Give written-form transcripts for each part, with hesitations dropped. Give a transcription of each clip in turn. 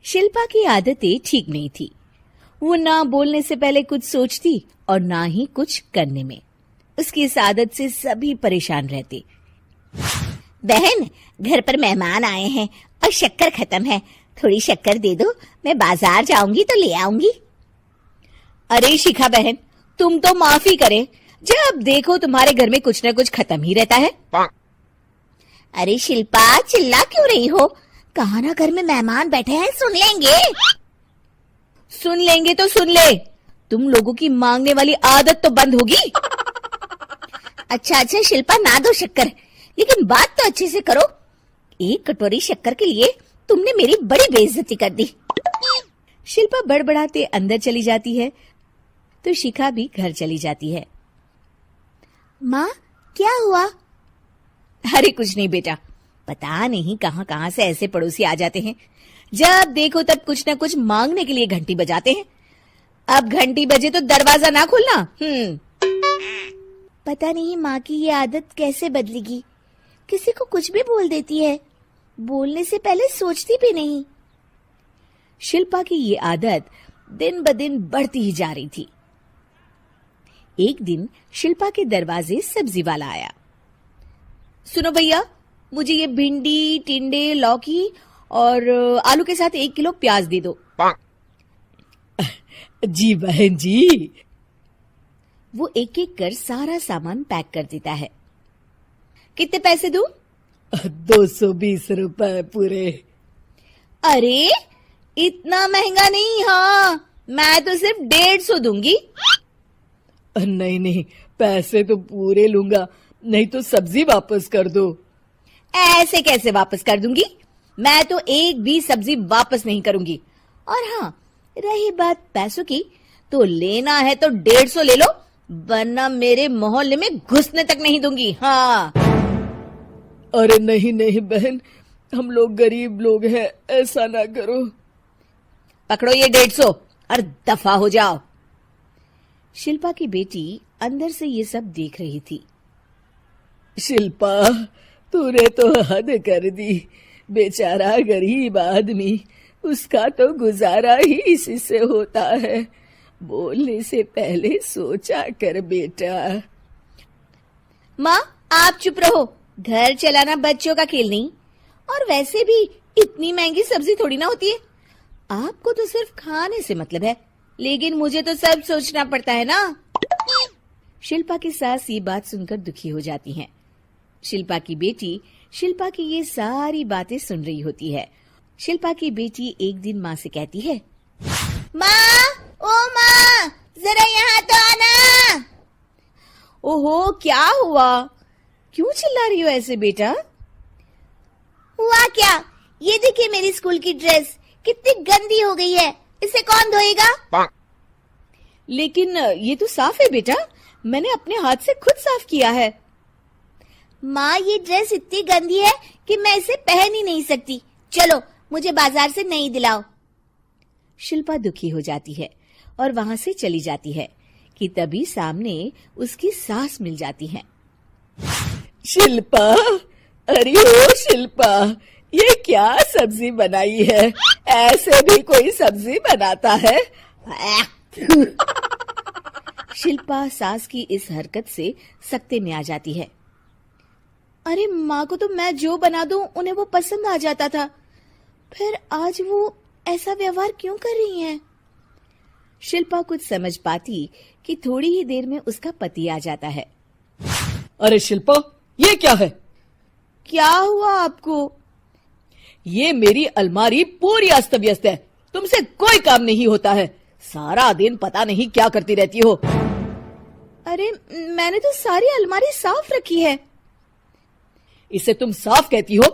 शिल्पा की आदतें ठीक नहीं थी। वो ना बोलने से पहले कुछ सोचती और ना ही कुछ करने में। उसकी इस आदत से सभी परेशान रहते। बहन, घर पर मेहमान आए हैं और शक्कर खत्म है, थोड़ी शक्कर दे दो, मैं बाजार जाऊंगी तो ले आऊंगी। अरे शिखा बहन, तुम तो माफी करें, जब देखो तुम्हारे घर में कुछ न कुछ खत्म ही रहता है। अरे शिल्पा, चिल्ला क्यों रही हो? कहा ना घर में मेहमान बैठे हैं, सुन लेंगे। सुन लेंगे तो सुन ले, तुम लोगों की मांगने वाली आदत तो बंद होगी। अच्छा शिल्पा, ना दो शक्कर, लेकिन बात तो अच्छे से करो। एक कटोरी शक्कर के लिए तुमने मेरी बड़ी बेइज्जती कर दी। शिल्पा बड़बड़ाते अंदर चली जाती है तो शिखा भी घर चली जाती है। माँ, क्या हुआ? अरे कुछ नहीं बेटा, पता नहीं कहां कहां से ऐसे पड़ोसी आ जाते हैं, जब देखो तब कुछ न कुछ मांगने के लिए घंटी बजाते हैं। अब घंटी बजे तो दरवाजा ना खोलना। पता नहीं माँ की ये आदत कैसे बदलेगी, किसी को कुछ भी बोल देती है, बोलने से पहले सोचती भी नहीं। शिल्पा की ये आदत दिन ब दिन बढ़ती ही जा रही थी। एक दिन शिल्पा के दरवाजे सब्जी वाला आया। सुनो भैया, मुझे ये भिंडी, टिंडे, लौकी और आलू के साथ 1 किलो प्याज दे दो। जी बहन जी। वो एक एक कर सारा सामान पैक कर देता है। कितने पैसे दूं? 220 रुपए पूरे। अरे इतना महंगा नहीं। हाँ, मैं तो सिर्फ 150 दूंगी। नहीं, पैसे तो पूरे लूंगा, नहीं तो सब्जी वापस कर दो। ऐसे कैसे वापस कर दूंगी? मैं तो एक भी सब्जी वापस नहीं करूंगी। और हाँ, रही बात पैसों की, तो लेना है तो 150 ले लो, वरना मेरे मोहल्ले में घुसने तक नहीं दूंगी। हाँ। अरे नहीं बहन, हम लोग गरीब लोग हैं, ऐसा ना करो। पकड़ो ये 150 और दफा हो जाओ। शिल्पा की बेटी अंदर से ये सब देख रही थी। शिल्पा, तूने तो हद कर दी। बेचारा गरीब आदमी, उसका तो गुजारा ही इसी से होता है। बोलने से पहले सोचा कर बेटा। माँ, आप चुप रहो, घर चलाना बच्चों का खेल नहीं। और वैसे भी इतनी महंगी सब्जी थोड़ी ना होती है। आपको तो सिर्फ खाने से मतलब है, लेकिन मुझे तो सब सोचना पड़ता है ना। शिल्पा की सास ये बात सुनकर दुखी हो जाती हैं। शिल्पा की बेटी शिल्पा की ये सारी बातें सुन रही होती है। शिल्पा की बेटी एक दिन माँ से कहती है, माँ, ओ माँ, जरा यहाँ तो आना। ओहो, क्या हुआ? क्यों चिल्ला रही हो ऐसे बेटा? हुआ क्या? ये देखिए मेरी स्कूल की ड्रेस कितनी गंदी हो गई है, इसे कौन धोएगा? लेकिन ये तो साफ है बेटा, मैंने अपने हाथ से खुद साफ किया है। माँ, ये ड्रेस इतनी गंदी है कि मैं इसे पहन ही नहीं सकती। चलो, मुझे बाजार से नई दिलाओ। शिल्पा दुखी हो जाती है और वहां से चली जाती है कि तभी सामने उसकी सास मिल जाती है। शिल्पा, अरे ओ शिल्पा, ये क्या सब्जी बनाई है? ऐसे भी कोई सब्जी बनाता है? शिल्पा सास की इस हरकत से सख्ते में आ जाती है। अरे माँ को तो मैं जो बना दूं उन्हें वो पसंद आ जाता था, फिर आज वो ऐसा व्यवहार क्यों कर रही हैं? शिल्पा कुछ समझ पाती कि थोड़ी ही देर में उसका पति आ जाता है। अरे शिल्पा, ये क्या है? क्या हुआ आपको? ये मेरी अलमारी पूरी अस्त व्यस्त है, तुमसे कोई काम नहीं होता है। सारा दिन पता नहीं क्या करती रहती हो। अरे मैंने तो सारी अलमारी साफ रखी है। इसे तुम साफ कहती हो?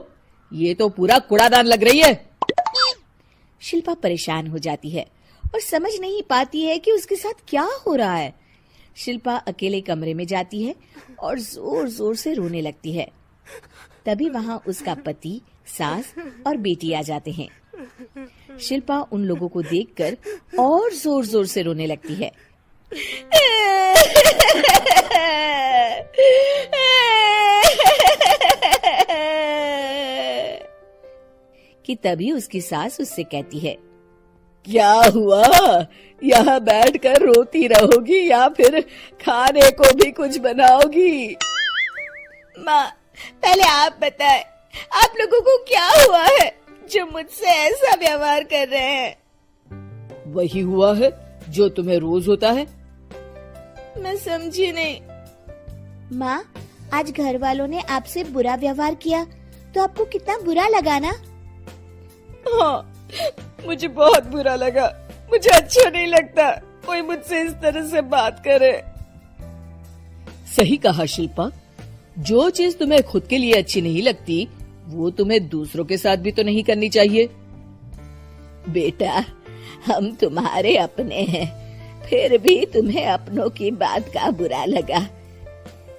ये तो पूरा कूड़ादान लग रही है। शिल्पा परेशान हो जाती है और समझ नहीं पाती है कि उसके साथ क्या हो रहा है। शिल्पा अकेले कमरे में जाती है और जोर जोर से रोने लगती है। तभी वहां उसका पति, सास और बेटी आ जाते हैं। शिल्पा उन लोगों को देखकर और जोर जोर से रोने लगती है। कि तभी उसकी सास उससे कहती है, क्या हुआ? यहाँ बैठकर रोती रहोगी या फिर खाने को भी कुछ बनाओगी? माँ, पहले आप बताएं, आप लोगों को क्या हुआ है जो मुझसे ऐसा व्यवहार कर रहे हैं? वही हुआ है जो तुम्हें रोज होता है। मैं समझी नहीं। माँ, आज घर वालों ने आपसे बुरा व्यवहार किया तो आपको कितना बुरा लगा ना? हाँ, मुझे बहुत बुरा लगा। मुझे अच्छा नहीं लगता कोई मुझसे इस तरह से बात करे। सही कहा शिल्पा, जो चीज तुम्हें खुद के लिए अच्छी नहीं लगती वो तुम्हें दूसरों के साथ भी तो नहीं करनी चाहिए। बेटा, हम तुम्हारे अपने हैं, फिर भी तुम्हें अपनों की बात का बुरा लगा।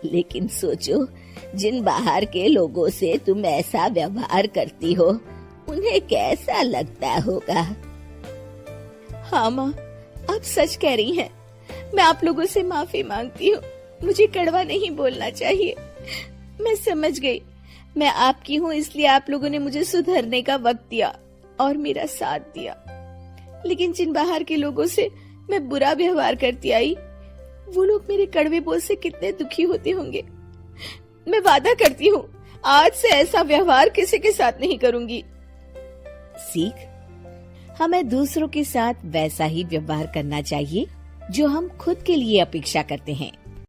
लेकिन सोचो, जिन बाहर के लोगों से तुम ऐसा व्यवहार करती हो उन्हें कैसा लगता होगा। हाँ माँ, आप सच कह रही हैं। मैं आप लोगों से माफी मांगती हूँ। मुझे कड़वा नहीं बोलना चाहिए। मैं समझ गई, मैं आपकी हूँ इसलिए आप लोगों ने मुझे सुधरने का वक्त दिया और मेरा साथ दिया। लेकिन जिन बाहर के लोगों से मैं बुरा व्यवहार करती आई, वो लोग मेरे कड़वे बोल से कितने दुखी होते होंगे। मैं वादा करती हूँ, आज से ऐसा व्यवहार किसी के साथ नहीं करूंगी। सीख, हमें दूसरों के साथ वैसा ही व्यवहार करना चाहिए जो हम खुद के लिए अपेक्षा करते हैं।